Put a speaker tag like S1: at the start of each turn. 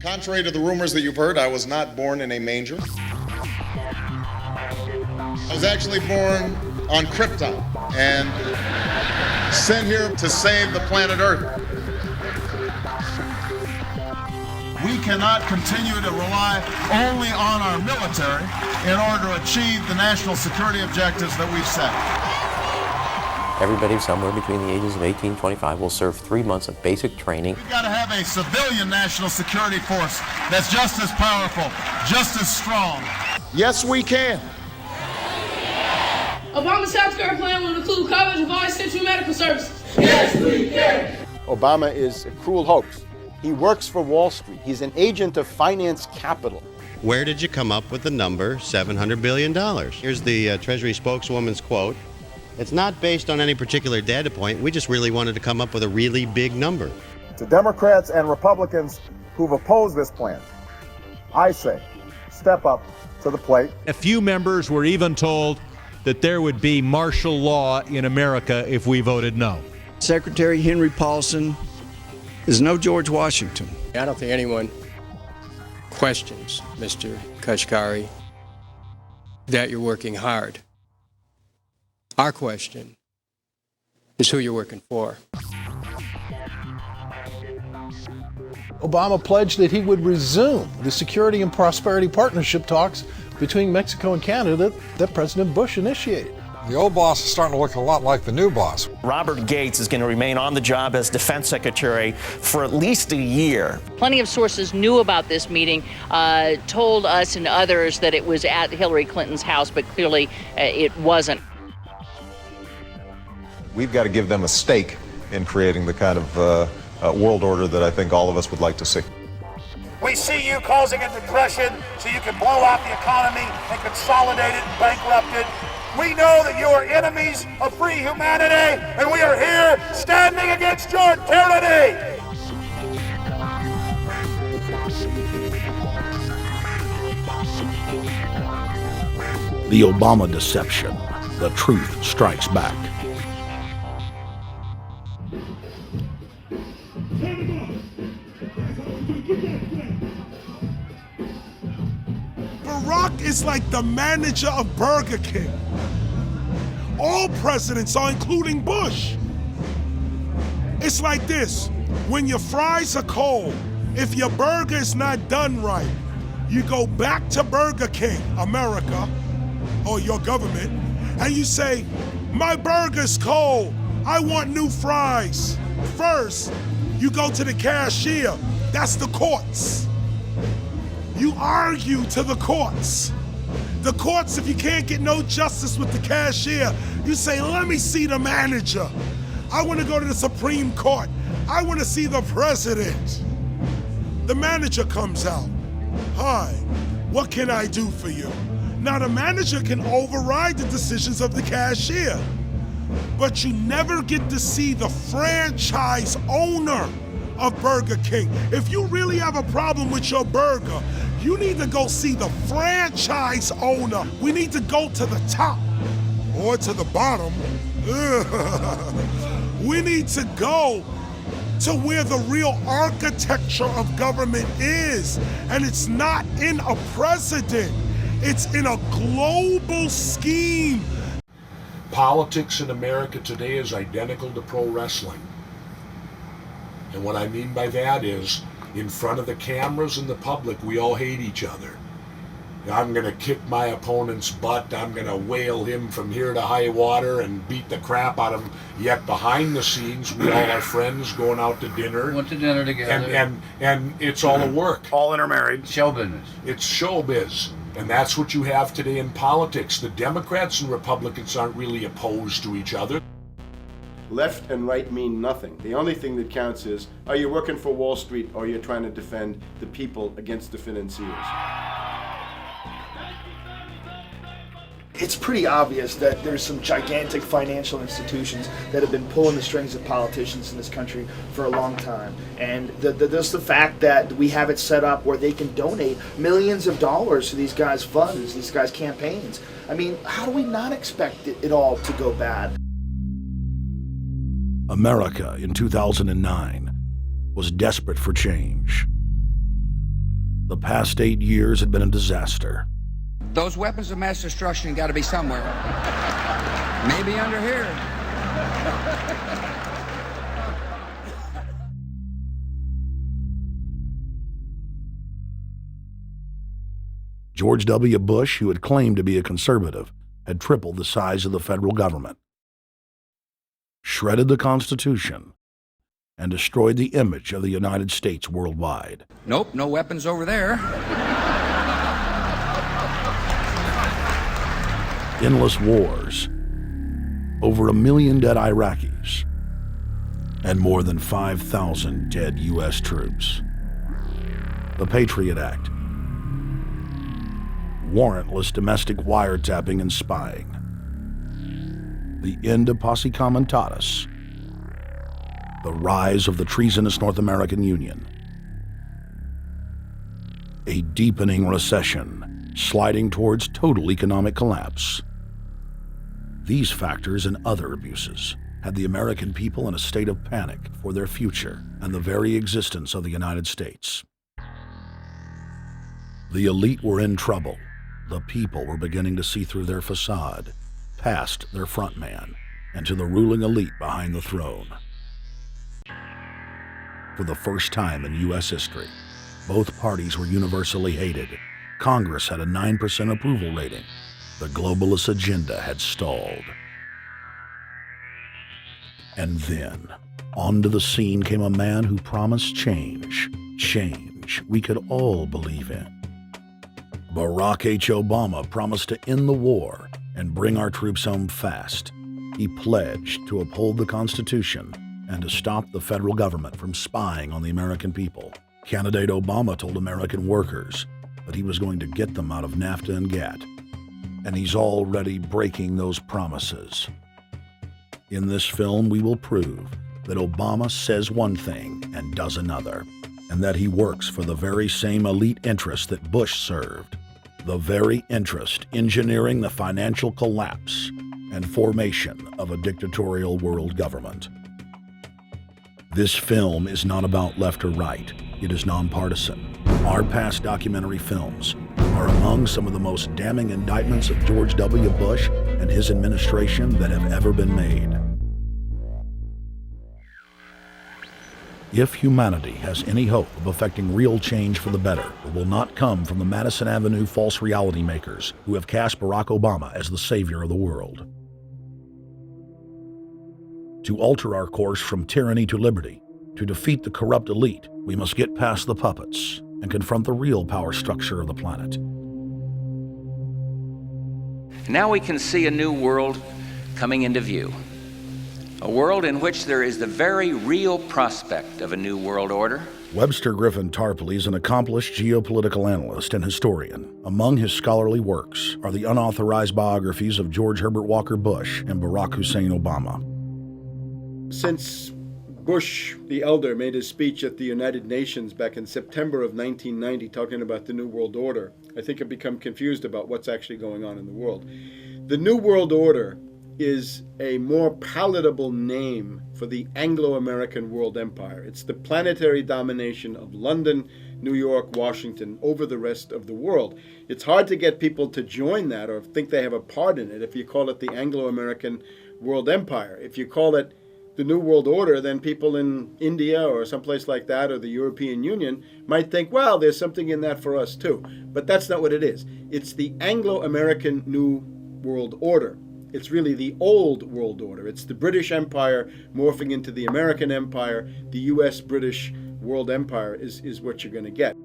S1: Contrary to the rumors that you've heard, I was not born in a manger. I was actually born on Krypton and sent here to save the planet Earth. We cannot continue to rely only on our military in order to achieve the national security objectives that we've set.
S2: Everybody somewhere between the ages of 18 and 25 will serve 3 months of basic training.
S1: We've got to have a civilian national security force that's just as powerful, just as strong. Yes, we can.
S3: Obama's healthcare plan will include coverage of all essential medical services. Yes, we can.
S4: Obama is a cruel hoax. He works for Wall Street. He's an agent of finance capital.
S5: Where did you come up with the number $700 billion? Here's the Treasury spokeswoman's quote. It's not based on any particular data point. We just really wanted to come up with a really big number.
S6: To Democrats and Republicans who've opposed this plan, I say, step up to the plate.
S7: A few members were even told that there would be martial law in America if we voted no.
S8: Secretary Henry Paulson is no George Washington.
S9: I don't think anyone questions, Mr. Kashkari, that you're working hard. Our question is who you're working for.
S10: Obama pledged that he would resume the Security and Prosperity Partnership talks between Mexico and Canada that President Bush initiated.
S11: The old boss is starting to look a lot like the new boss.
S12: Robert Gates is going to remain on the job as defense secretary for at least a year.
S13: Plenty of sources knew about this meeting, told us and others that it was at Hillary Clinton's house, but clearly it wasn't.
S14: We've got to give them a stake in creating the kind of world order that I think all of us would like to see.
S15: We see you causing a depression so you can blow out the economy and consolidate it and bankrupt it. We know that you are enemies of free humanity, and we are here standing against your tyranny.
S16: The Obama deception. The truth strikes back.
S17: Barack is like the manager of Burger King. All presidents are, including Bush. It's like this: when your fries are cold, if your burger is not done right, you go back to Burger King, America, or your government, and you say, my burger's cold, I want new fries. First, you go to the cashier, that's the courts. You argue to the courts. The courts, if you can't get no justice with the cashier, you say, let me see the manager. I want to go to the Supreme Court. I want to see the president. The manager comes out. Hi, what can I do for you? Now the manager can override the decisions of the cashier, but you never get to see the franchise owner of Burger King. If you really have a problem with your burger, you need to go see the franchise owner. We need to go to the top or to the bottom. We need to go to where the real architecture of government is. And it's not in a president, it's in a global scheme.
S18: Politics in America today is identical to pro wrestling. And what I mean by that is, in front of the cameras and the public, we all hate each other. I'm going to kick my opponent's butt. I'm going to whale him from here to high water and beat the crap out of him. Yet behind the scenes, we all are friends going out to dinner.
S19: Went to dinner together.
S18: And it's all a work.
S19: All intermarried. Show business.
S18: It's showbiz. And that's what you have today in politics. The Democrats and Republicans aren't really opposed to each other.
S4: Left and right mean nothing. The only thing that counts is, are you working for Wall Street or you're trying to defend the people against the financiers?
S20: It's pretty obvious that there's some gigantic financial institutions that have been pulling the strings of politicians in this country for a long time. And just the fact that we have it set up where they can donate millions of dollars to these guys' funds, these guys' campaigns. I mean, how do we not expect it all to go bad?
S16: America in 2009 was desperate for change. The past 8 years had been a disaster.
S19: Those weapons of mass destruction got to be somewhere. Maybe under here.
S16: George W. Bush, who had claimed to be a conservative, had tripled the size of the federal government, shredded the Constitution, and destroyed the image of the United States worldwide.
S19: Nope, no weapons over there.
S16: Endless wars, over 1 million dead Iraqis, and more than 5,000 dead U.S. troops. The Patriot Act, warrantless domestic wiretapping and spying, the end of posse comitatus, the rise of the treasonous North American Union, a deepening recession sliding towards total economic collapse. These factors and other abuses had the American people in a state of panic for their future and the very existence of the United States. The elite were in trouble. The people were beginning to see through their facade, past their front man, and to the ruling elite behind the throne. For the first time in U.S. history, both parties were universally hated. Congress had a 9% approval rating. The globalist agenda had stalled. And then, onto the scene came a man who promised change. Change we could all believe in. Barack H. Obama promised to end the war and bring our troops home fast. He pledged to uphold the Constitution and to stop the federal government from spying on the American people. Candidate Obama told American workers that he was going to get them out of NAFTA and GATT, and he's already breaking those promises. In this film, we will prove that Obama says one thing and does another, and that he works for the very same elite interests that Bush served, the very interest engineering the financial collapse and formation of a dictatorial world government. This film is not about left or right. It is nonpartisan. Our past documentary films are among some of the most damning indictments of George W. Bush and his administration that have ever been made. If humanity has any hope of effecting real change for the better, it will not come from the Madison Avenue false reality makers who have cast Barack Obama as the savior of the world. To alter our course from tyranny to liberty, to defeat the corrupt elite, we must get past the puppets and confront the real power structure of the planet.
S21: Now we can see a new world coming into view. A world in which there is the very real prospect of a new world order.
S16: Webster Griffin Tarpley is an accomplished geopolitical analyst and historian. Among his scholarly works are the unauthorized biographies of George Herbert Walker Bush and Barack Hussein Obama.
S4: Since Bush the elder made his speech at the United Nations back in September of 1990 talking about the New World Order, I think I've become confused about what's actually going on in the world. The New World Order is a more palatable name for the Anglo-American world empire. It's the planetary domination of London, New York, Washington over the rest of the world. It's hard to get people to join that or think they have a part in it if you call it the Anglo-American world empire. If you call it the New World Order, then people in India or someplace like that or the European Union might think, well, there's something in that for us too. But that's not what it is. It's the Anglo-American New World Order. It's really the old world order. It's the British Empire morphing into the American Empire. The U.S.-British world empire is what you're going to get.